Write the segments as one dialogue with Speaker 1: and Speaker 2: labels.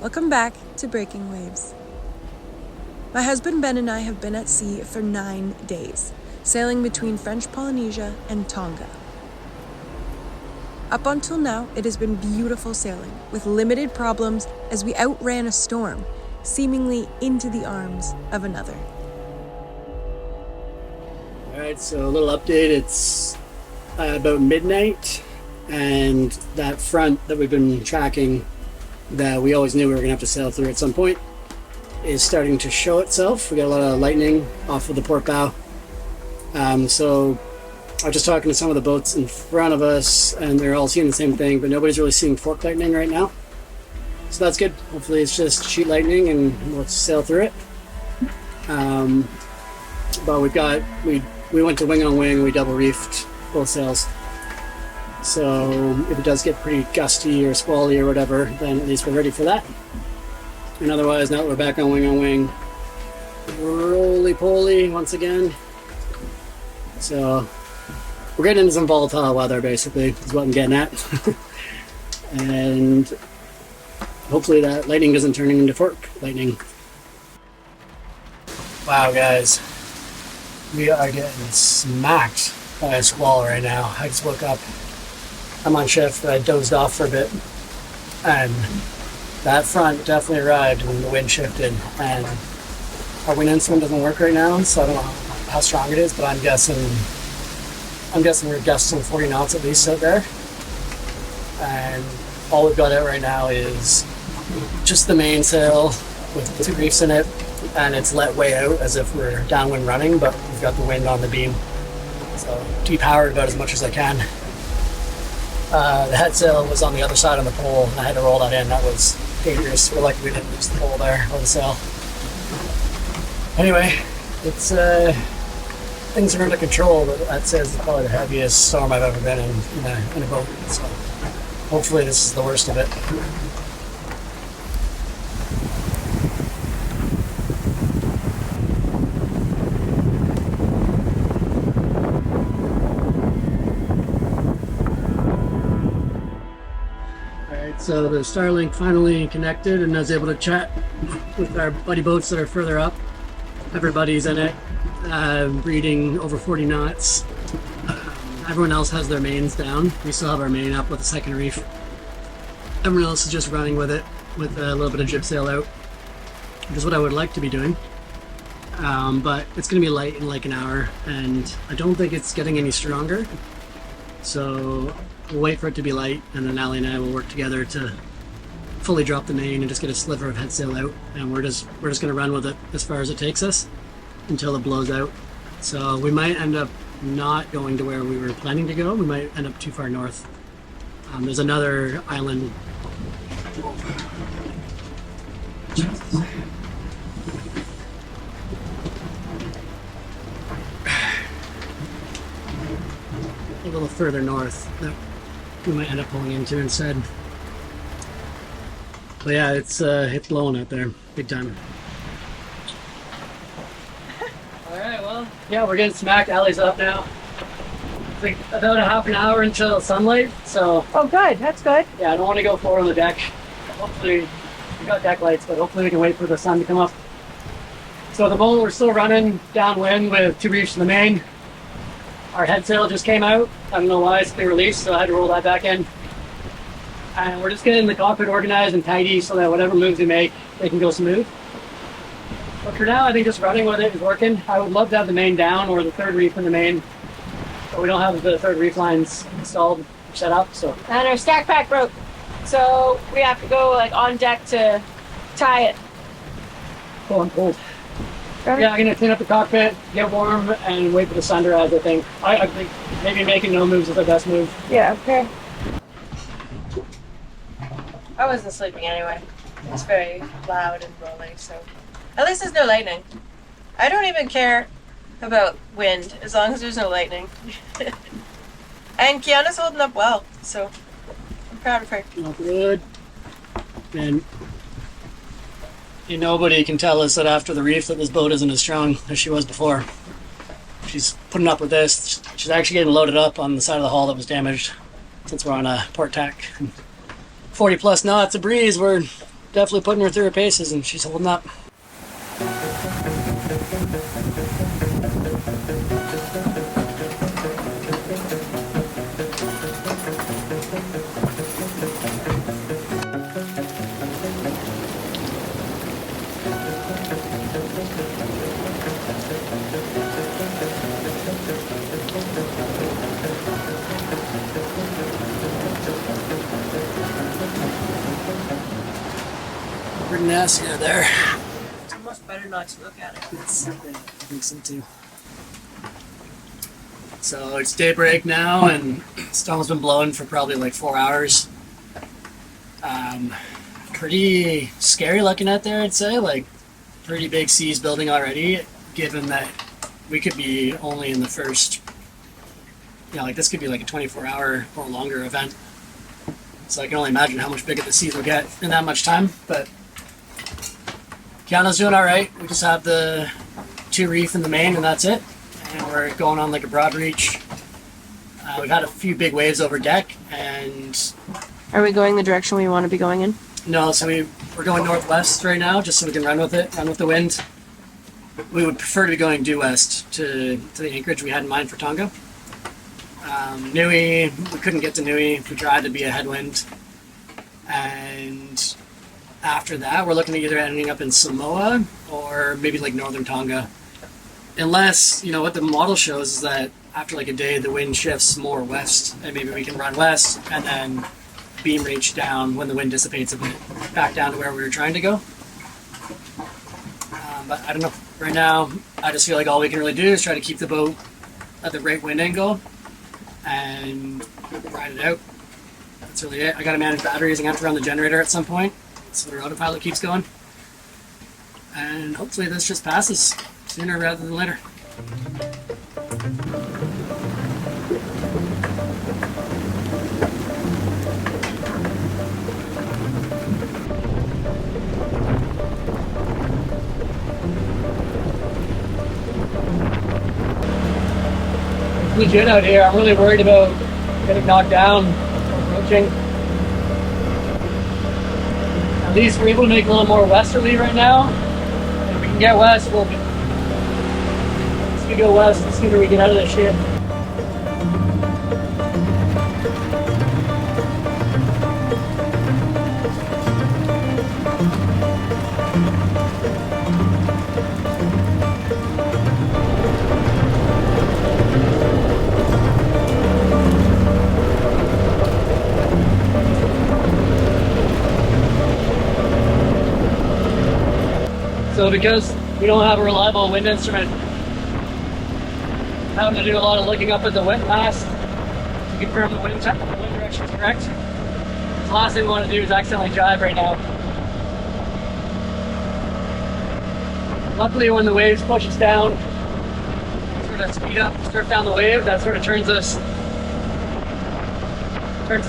Speaker 1: Welcome back to Breaking Waves. My husband Ben and I have been at sea for 9 days, sailing between French Polynesia and Tonga. Up until now, it has been beautiful sailing, with limited problems as we outran a storm, seemingly into the arms of another.
Speaker 2: Alright, so a little update. It's about midnight, and that front that we've been tracking, that we always knew we were going to have to sail through at some point, is starting to show itself. We got a lot of lightning off of the port bow. So I was just talking to some of the boats in front of us, and they're all seeing the same thing, but nobody's really seeing fork lightning right now. So that's good. Hopefully it's just sheet lightning and we'll sail through it. But we went to wing on wing, we double reefed both sails. So if it does get pretty gusty or squally or whatever, then at least we're ready for that. And otherwise, now that we're back on wing, roly-poly once again. So we're getting into some volatile weather, basically, is what I'm getting at. And hopefully that lightning doesn't turn into fork lightning. Wow, guys. We are getting smacked by a squall right now. I just woke up. I'm on shift. I dozed off for a bit. And that front definitely arrived when the wind shifted. And our wind instrument doesn't work right now, so I don't know how strong it is, but I'm guessing we're gusting 40 knots at least out there. And all we've got out right now is just the mainsail with 2 reefs in it, and it's let way out as if we're downwind running, but we've got the wind on the beam. So depowered about as much as I can. The head sail was on the other side of the pole, and I had to roll that in. That was dangerous. We're lucky we didn't lose the pole there, or the sail. Anyway, it's things are under control, but that says it's probably the heaviest storm I've ever been in a boat. So hopefully this is the worst of it. Alright, so the Starlink finally connected, and I was able to chat with our buddy boats that are further up. Everybody's in it, reading over 40 knots. Everyone else has their mains down. We still have our main up with a second reef. Everyone else is just running with it with a little bit of jib sail out, which is what I would like to be doing. But it's going to be light in like an hour, and I don't think it's getting any stronger. So we'll wait for it to be light, and then Alie and I will work together to fully drop the main and just get a sliver of head sail out, and we're just going to run with it as far as it takes us until it blows out. So we might end up not going to where we were planning to go. We might end up too far north. There's another island. A little further north that we might end up pulling into instead. But yeah, it's blowing out there, big time. Alright, well, yeah, we're getting smacked. Allie's up now. It's like about a half an hour until sunlight, so...
Speaker 3: Oh good, that's good.
Speaker 2: Yeah, I don't want to go forward on the deck. Hopefully, we got deck lights, but hopefully we can wait for the sun to come up. So at the moment we're still running downwind with 2 reefs in the main. Our head sail just came out. I don't know why it's been released, so I had to roll that back in. And we're just getting the cockpit organized and tidy so that whatever moves we make, they can go smooth. But for now, I think just running with it is working. I would love to have the main down or the 3rd reef in the main, but we don't have the 3rd reef lines installed, set up, so.
Speaker 3: And our stack pack broke, so we have to go like on deck to tie it.
Speaker 2: Oh, I'm cold. Yeah, I'm gonna clean up the cockpit, get warm, and wait for the sun to rise, I think. I think maybe making no moves is the best move.
Speaker 3: Yeah, okay.
Speaker 4: I wasn't sleeping anyway. It's very loud and rolling, so at least there's no lightning. I don't even care about wind as long as there's no lightning. And Kiana's holding up well, so I'm proud of her.
Speaker 2: Oh, good. And nobody can tell us that after the reef that this boat isn't as strong as she was before. She's putting up with this. She's actually getting loaded up on the side of the hull that was damaged since we're on a port tack. 40 plus knots, a breeze, we're definitely putting her through her paces, and she's holding up. Pretty nasty out there.
Speaker 4: It's almost better not to look at it.
Speaker 2: I think so too. So it's daybreak now, and storm's been blowing for probably like 4 hours. Pretty scary looking out there, I'd say. Like, pretty big seas building already, given that we could be only in the first, like this could be like a 24-hour or longer event. So I can only imagine how much bigger the seas will get in that much time. But Kiana's doing all right. We just have the 2 reef in the main, and that's it. And we're going on like a broad reach. We've had a few big waves over deck, and
Speaker 3: Are we going the direction we want to be going in?
Speaker 2: no, so we're going northwest right now, just so we can run with the wind. We would prefer to be going due west to the anchorage we had in mind for Tonga. Nui, we couldn't get to Nui. We tried to be a headwind. And after that, we're looking at either ending up in Samoa or maybe like northern Tonga. Unless, what the model shows is that after like a day, the wind shifts more west, and maybe we can run west and then beam reach down when the wind dissipates a bit, back down to where we were trying to go. But I don't know. Right now, I just feel like all we can really do is try to keep the boat at the right wind angle and ride it out. That's really it. I got to manage batteries. I'm going to have to run the generator at some point so the autopilot keeps going. And hopefully this just passes sooner rather than later. Legit out here. I'm really worried about getting knocked down approaching. At least we're able to make a little more westerly right now. If we can get west, we'll be. As we go west, the sooner we get out of this shit. So because we don't have a reliable wind instrument, I'm having to do a lot of looking up at the wind mast to confirm the wind direction is correct. The last thing we want to do is accidentally jibe right now. Luckily, when the waves push us down, sort of speed up, surf down the wave, that sort of turns us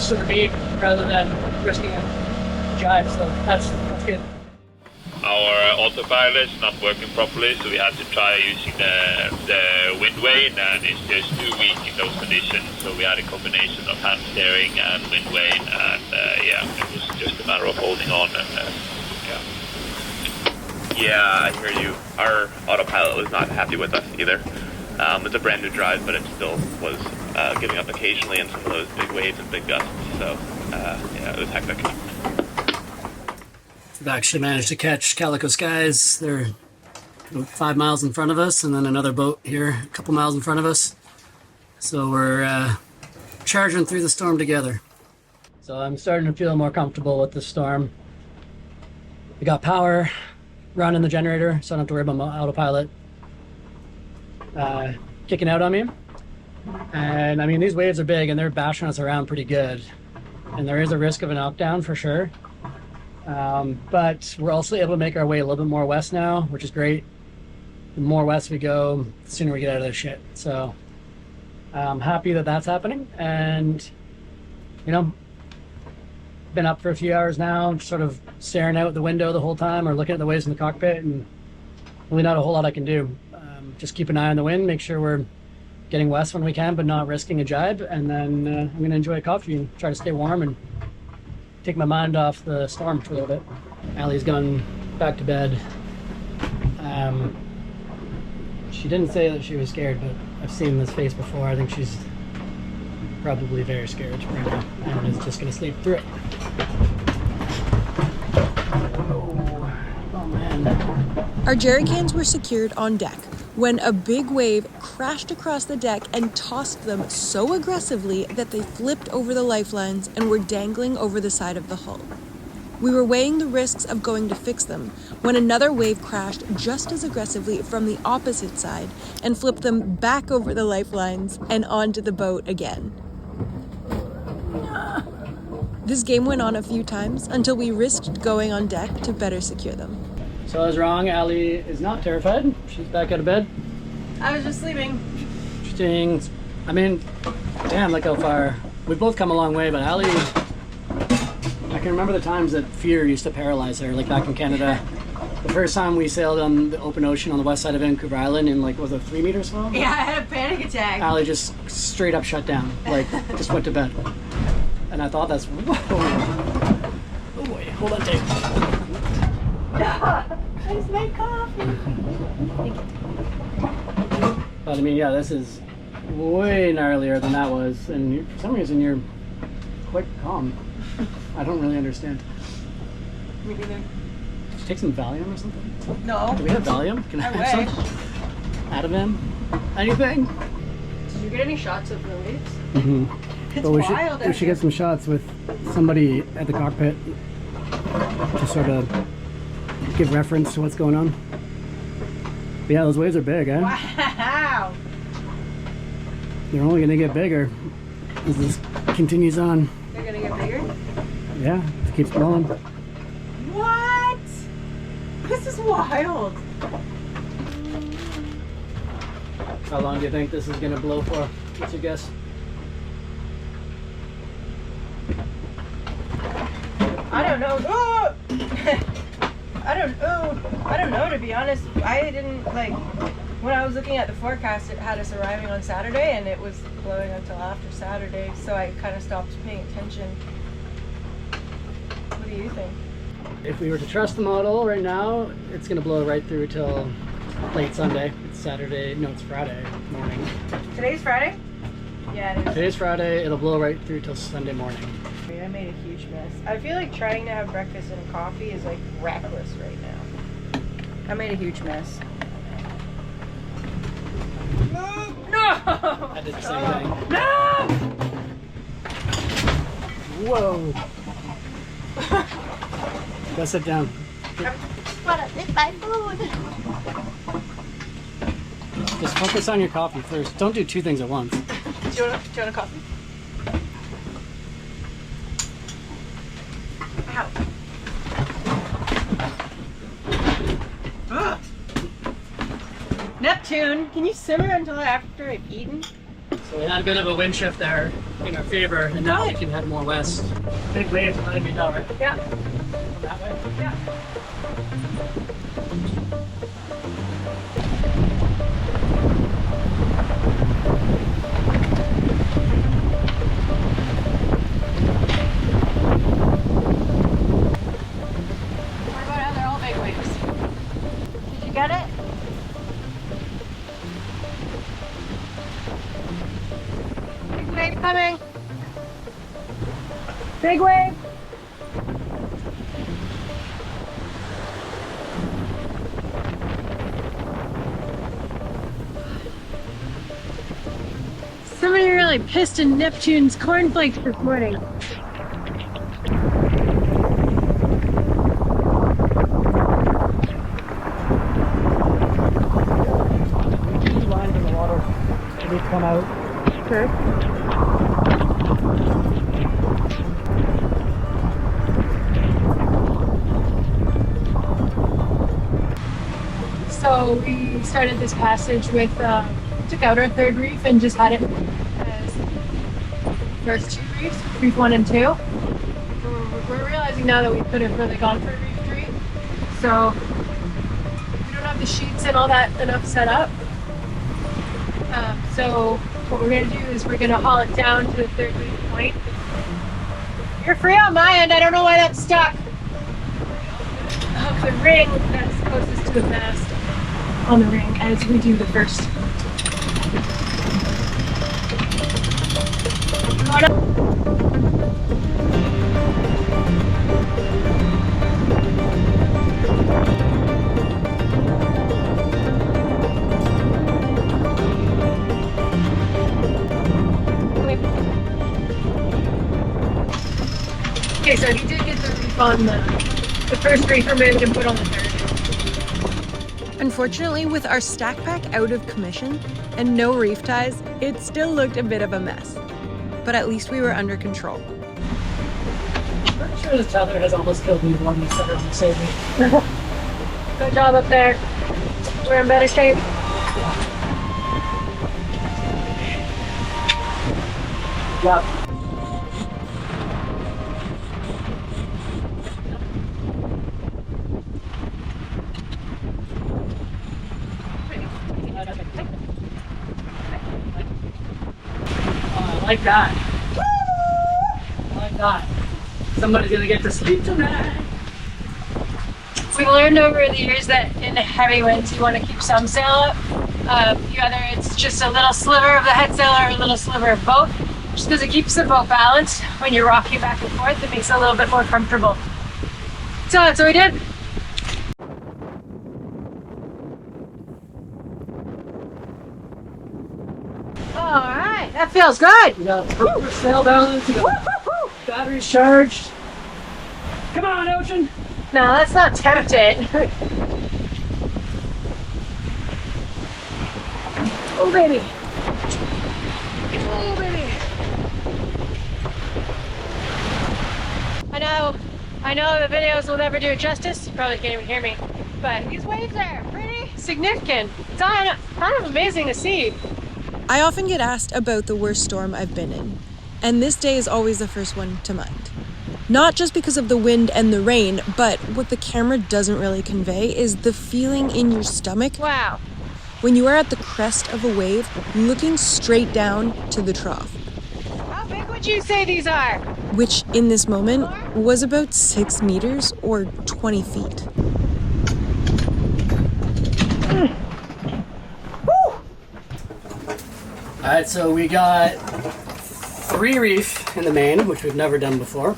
Speaker 2: to the beam rather than risking a jibe. So that's good.
Speaker 5: Our autopilot is not working properly, so we had to try using the wind vane, and it's just too weak in those conditions. So we had a combination of hand steering and wind vane, and it was just a matter of holding on. And
Speaker 6: Yeah, I hear you. Our autopilot was not happy with us either. It's a brand new drive, but it still was giving up occasionally in some of those big waves and big gusts. So it was hectic.
Speaker 2: We've actually managed to catch Calico Skies. They're 5 miles in front of us, and then another boat here a couple miles in front of us. So we're charging through the storm together. So I'm starting to feel more comfortable with the storm. We got power running the generator, so I don't have to worry about my autopilot kicking out on me. And I mean, these waves are big and they're bashing us around pretty good. And there is a risk of a knockdown for sure. But we're also able to make our way a little bit more west now, which is great. The more west we go, the sooner we get out of this shit. So I'm happy that that's happening. And, been up for a few hours now, just sort of staring out the window the whole time or looking at the waves in the cockpit, and really not a whole lot I can do. Just keep an eye on the wind, make sure we're getting west when we can, but not risking a jibe. And then I'm going to enjoy a coffee and try to stay warm and take my mind off the storm for a little bit. Allie's gone back to bed. She didn't say that she was scared, but I've seen this face before. I think she's probably very scared right now and is just going to sleep through it. Oh man.
Speaker 1: Our jerry cans were secured on deck when a big wave crashed across the deck and tossed them so aggressively that they flipped over the lifelines and were dangling over the side of the hull. We were weighing the risks of going to fix them when another wave crashed just as aggressively from the opposite side and flipped them back over the lifelines and onto the boat again. This game went on a few times until we risked going on deck to better secure them.
Speaker 2: So I was wrong. Allie is not terrified. She's back out of bed.
Speaker 4: I was just sleeping.
Speaker 2: Interesting. I mean, damn, look how far. We've both come a long way, but Allie, I can remember the times that fear used to paralyze her, like back in Canada. The first time we sailed on the open ocean on the west side of Vancouver Island in like, was it 3 meters swell?
Speaker 4: Yeah, I had a panic attack.
Speaker 2: Allie just straight up shut down, like just went to bed. And I thought that's, whoa. Oh boy, hold on tight.
Speaker 4: I just made coffee.
Speaker 2: But I mean, yeah, this is way gnarlier than that was. And for some reason you're quite calm. I don't really understand.
Speaker 4: Me neither.
Speaker 2: Did you take some Valium or something?
Speaker 4: No.
Speaker 2: Do we have Valium? Can I have some? Ativan? Anything?
Speaker 4: Did you get any shots of the waves?
Speaker 2: Mm-hmm.
Speaker 4: It's
Speaker 2: But
Speaker 4: wild.
Speaker 2: we should get some shots with somebody at the cockpit to sort of give reference to what's going on. But yeah, those waves are big, eh?
Speaker 4: Wow.
Speaker 2: They're only going to get bigger as this continues on.
Speaker 4: They're gonna get bigger?
Speaker 2: Yeah, it keeps blowing.
Speaker 4: What? This is wild.
Speaker 2: How long do you think this is going to blow for? What's your guess?
Speaker 4: I don't know. Oh! I don't know, to be honest. I didn't, like, when I was looking at the forecast, it had us arriving on Saturday, and it was blowing until after Saturday, so I kind of stopped paying attention. What do you think?
Speaker 2: If we were to trust the model right now, it's going to blow right through till late Sunday. It's Saturday, no, it's Friday morning.
Speaker 4: Today's Friday? Yeah, it is.
Speaker 2: Today's Friday, it'll blow right through till Sunday morning.
Speaker 4: I made a huge mess. I feel like trying to have breakfast and coffee is like reckless right now. I made a huge mess. No!
Speaker 2: I did the same thing.
Speaker 4: No!
Speaker 2: Whoa! Go sit down. Just focus on your coffee first. Don't do two things at once.
Speaker 4: Do you want a coffee? Ow. Ugh. Neptune, can you simmer until after I've eaten?
Speaker 2: So we had a bit of a wind shift there in our favor, and now we can head more west. Big waves behind me now, right?
Speaker 4: Yeah.
Speaker 2: That way?
Speaker 4: Yeah. What about how they're all big waves? Did you get it? Big wave coming. Big wave. Somebody really pissed in Neptune's cornflakes this morning.
Speaker 2: These lines in the water, they come out.
Speaker 4: Okay. So we started this passage with, took out our third reef and just had it as first two reefs, reef 1 and 2. We're realizing now that we could have really gone for reef 3. So we don't have the sheets and all that enough set up. So what we're going to do is we're going to haul it down to the third reef point. You're free on my end. I don't know why that's stuck. Hook the ring that's closest to the mast on the ring as we do the first. Okay, so he did get the reef on the first reef removed and put on the third.
Speaker 1: Unfortunately, with our stack pack out of commission and no reef ties, it still looked a bit of a mess. But at least we were under control.
Speaker 2: I'm pretty sure this tether has almost killed me one that's better than saved me.
Speaker 4: Good job up there. We're in better shape.
Speaker 2: Yep. I like that. I like that. Somebody's gonna get to sleep tonight.
Speaker 4: We learned over the years that in heavy winds you want to keep some sail up. Either it's just a little sliver of the head sail or a little sliver of both, just because it keeps the boat balanced when you're rocking back and forth. It makes it a little bit more comfortable. So that's what we did. All right, that feels good.
Speaker 2: We got proper sail balance. We got batteries charged. Come on, Ocean.
Speaker 4: No, let's not tempt it. Oh baby. Oh baby. I know the videos will never do it justice. You probably can't even hear me. But these waves are pretty significant. It's kind of amazing to see.
Speaker 1: I often get asked about the worst storm I've been in, and this day is always the first one to mind. Not just because of the wind and the rain, but what the camera doesn't really convey is the feeling in your stomach
Speaker 4: Wow.
Speaker 1: when you are at the crest of a wave looking straight down to the trough,
Speaker 4: How big would you say these are?
Speaker 1: which in this moment was about 6 meters or 20 feet.
Speaker 2: Alright, so we got 3 reef in the main, which we've never done before,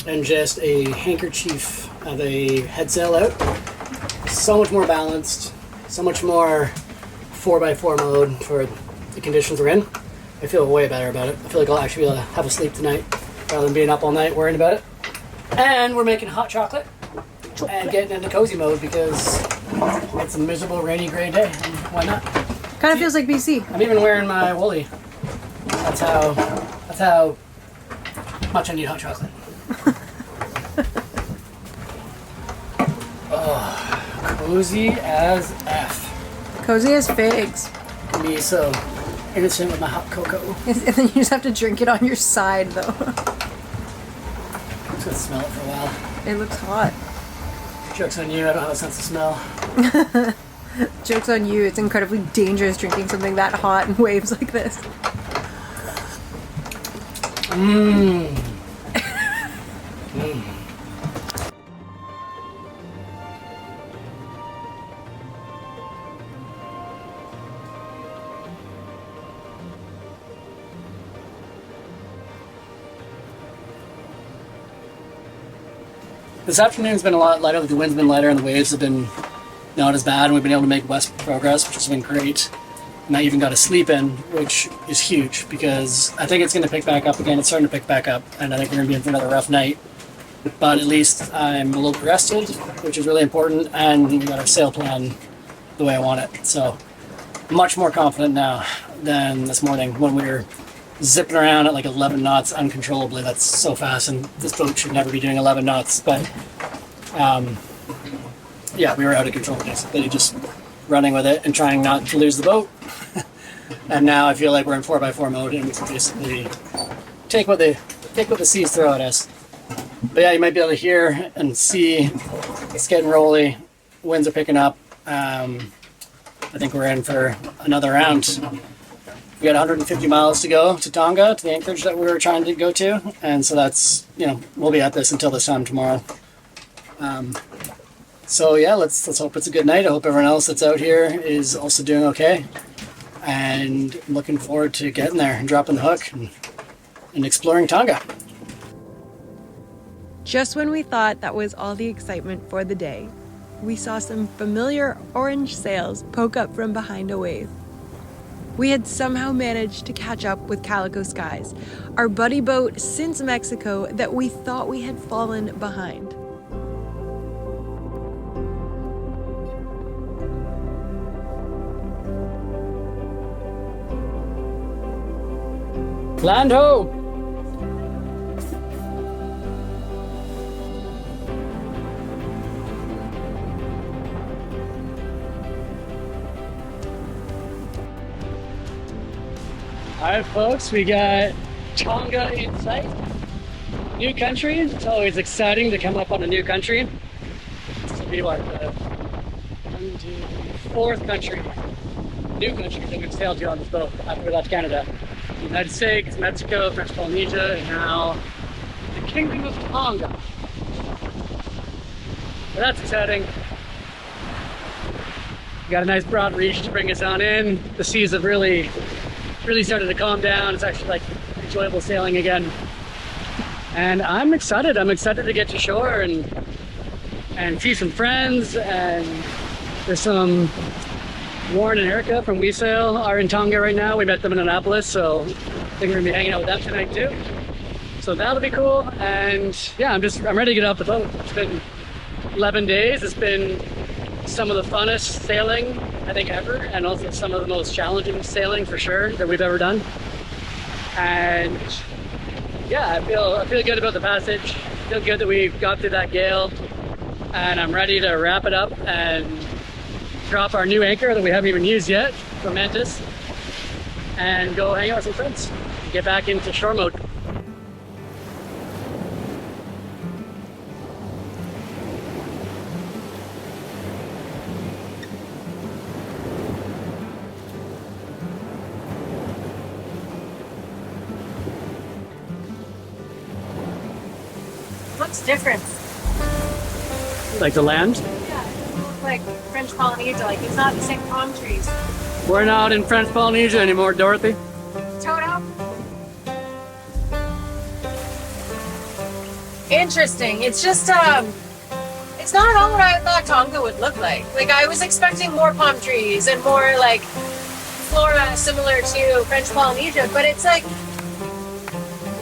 Speaker 2: and just a handkerchief of a head sail out. So much more balanced, so much more 4x4 mode for the conditions we're in. I feel way better about it. I feel like I'll actually be able to have a sleep tonight rather than being up all night worrying about it. And we're making hot chocolate and getting into cozy mode because it's a miserable rainy gray day, and why not?
Speaker 1: Kind of feels like BC.
Speaker 2: I'm even wearing my woolly. That's how much I need hot chocolate. Oh, cozy as F.
Speaker 1: Cozy as figs.
Speaker 2: Can be so innocent with my hot cocoa.
Speaker 1: And then you just have to drink it on your side, though.
Speaker 2: I'm just gonna smell it for a while.
Speaker 1: It looks hot.
Speaker 2: Joke's on you, I don't have a sense of smell.
Speaker 1: Joke's on you, it's incredibly dangerous drinking something that hot in waves like this.
Speaker 2: Mmm. This afternoon's been a lot lighter, the wind's been lighter and the waves have been not as bad, and we've been able to make west progress, which has been great. And I even got a sleep in, which is huge because I think it's going to pick back up again. It's starting to pick back up, and I think we're going to be in for another rough night. But at least I'm a little rested, which is really important, and we got our sail plan the way I want it. So much more confident now than this morning when we were zipping around at like 11 knots uncontrollably. That's so fast, and this boat should never be doing 11 knots. But yeah, we were out of control basically, just running with it and trying not to lose the boat. And now I feel like we're in 4x4 mode and we can basically take what the seas throw at us. But yeah, you might be able to hear and see it's getting rolly. Winds are picking up. I think we're in for another round. We got 150 miles to go to Tonga, to the anchorage that we were trying to go to, and so that's, we'll be at this until this time tomorrow. So yeah, let's hope it's a good night. I hope everyone else that's out here is also doing okay, and I'm looking forward to getting there and dropping the hook and exploring Tonga.
Speaker 1: Just when we thought that was all the excitement for the day, we saw some familiar orange sails poke up from behind a wave. We had somehow managed to catch up with Calico Skies, our buddy boat since Mexico that we thought we had fallen behind.
Speaker 2: Land ho! Alright folks, we got Tonga in sight. New country. It's always exciting to come up on a new country. This will be like the 4th country, new country that we've sailed to on this boat after we left Canada. United States, Mexico, French Polynesia, and now the Kingdom of Tonga. So that's exciting. We got a nice broad reach to bring us on in. The seas have really started to calm down. It's actually like enjoyable sailing again. And I'm excited. I'm excited to get to shore and see some friends. And there's some Warren and Erica from We Sail are in Tonga right now. We met them in Annapolis, so I think we're gonna be hanging out with them tonight too. So that'll be cool. And yeah, I'm ready to get off the boat. It's been 11 days. It's been some of the funnest sailing I think ever, and also some of the most challenging sailing for sure that we've ever done. And yeah, I feel good about the passage. I feel good that we got through that gale, and I'm ready to wrap it up and drop our new anchor that we haven't even used yet from Mantis and go hang out with some friends and get back into shore mode.
Speaker 4: What's different?
Speaker 2: Like the land?
Speaker 4: Yeah, it doesn't look like French Polynesia. Like, it's not the same palm trees.
Speaker 2: We're not in French Polynesia anymore, Dorothy.
Speaker 4: Toto? Interesting. It's just, it's not at all what I thought Tonga would look like. Like, I was expecting more palm trees and more, like, flora similar to French Polynesia, but it's, like,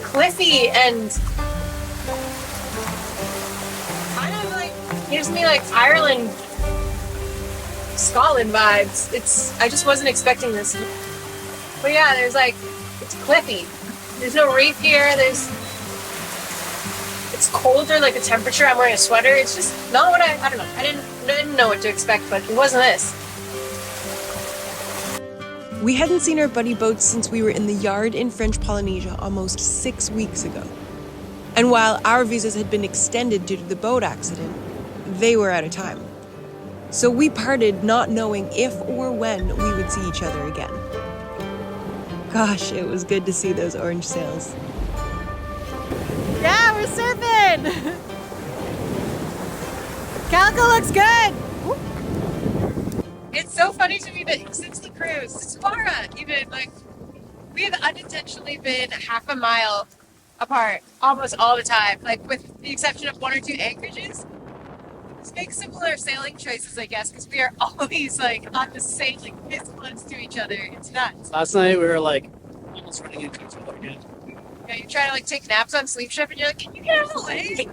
Speaker 4: cliffy and kind of, like, gives me, like, Ireland, Scotland vibes. I just wasn't expecting this. But yeah, there's, like, it's cliffy. There's no reef here. It's colder, like the temperature. I'm wearing a sweater. It's just not what I don't know. I didn't know what to expect, but it wasn't this.
Speaker 1: We hadn't seen our buddy boats since we were in the yard in French Polynesia almost 6 weeks ago. And while our visas had been extended due to the boat accident, they were out of time. So we parted not knowing if or when we would see each other again. Gosh, it was good to see those orange sails.
Speaker 3: Yeah, we're surfing! Calico looks good!
Speaker 4: It's so funny to me that since the cruise, Suara even, like, we have unintentionally been half a mile apart almost all the time, like with the exception of 1 or 2 anchorages. This makes similar sailing choices, I guess, because we are always like on the same, like, this close to each other. It's nuts.
Speaker 2: Last night we were like almost running into each other again.
Speaker 4: Yeah, you try to like take naps on sleep ship and you're like, can you get out of the way?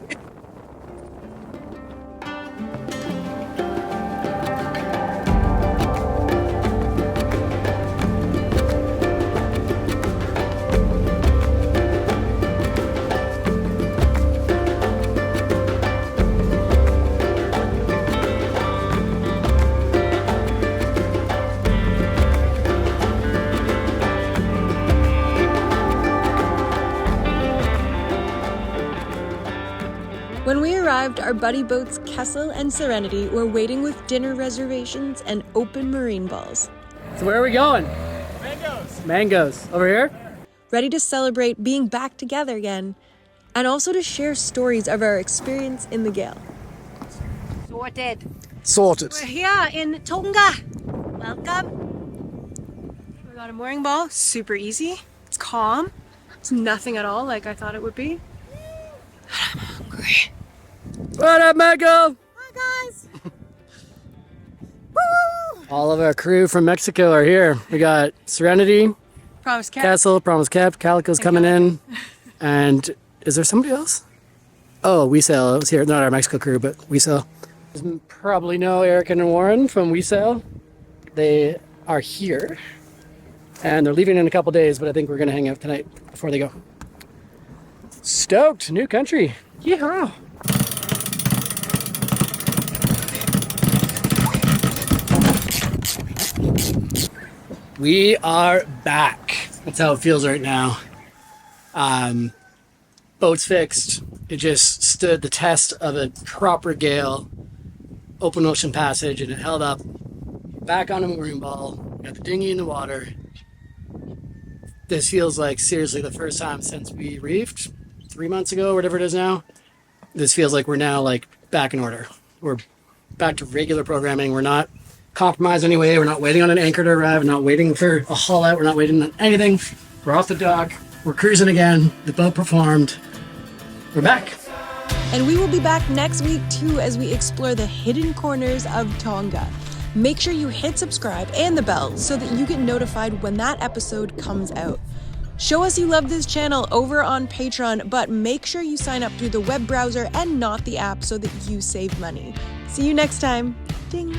Speaker 1: When we arrived, our buddy boats Kessel and Serenity were waiting with dinner reservations and open marine balls.
Speaker 2: So where are we going?
Speaker 7: Mangoes.
Speaker 2: Mangoes. Over here?
Speaker 1: ready to celebrate being back together again, and also to share stories of our experience in the Gale.
Speaker 2: Sorted.
Speaker 1: We're here in Tonga. Welcome. We got a mooring ball, super easy. It's calm. It's nothing at all like I thought it would be. I'm hungry.
Speaker 2: What up, Mango?
Speaker 1: Hi, guys.
Speaker 2: All of our crew from Mexico are here. We got Serenity,
Speaker 1: Promise kept.
Speaker 2: Castle, Promise Kept, Calico's coming in. And is there somebody else? Oh, We Sail was here. Not our Mexico crew, but We Sail. You probably know Eric and Warren from We Sail. They are here. And they're leaving in a couple days, but I think we're going to hang out tonight before they go. Stoked. New country. Yeah. We are back. That's how it feels right now. Boat's fixed. It just stood the test of a proper gale, open ocean passage, and it held up. Back on a mooring ball. Got the dinghy in the water. This feels like seriously the first time since we reefed 3 months ago, whatever it is now. This feels like we're now like back in order. We're back to regular programming. We're not compromised anyway. We're not waiting on an anchor to arrive. We're not waiting for a haul out. We're not waiting on anything. We're off the dock. We're cruising again. The boat performed. We're back.
Speaker 1: And we will be back next week too as we explore the hidden corners of Tonga. Make sure you hit subscribe and the bell so that you get notified when that episode comes out. Show us you love this channel over on Patreon, but make sure you sign up through the web browser and not the app so that you save money. See you next time. Ding.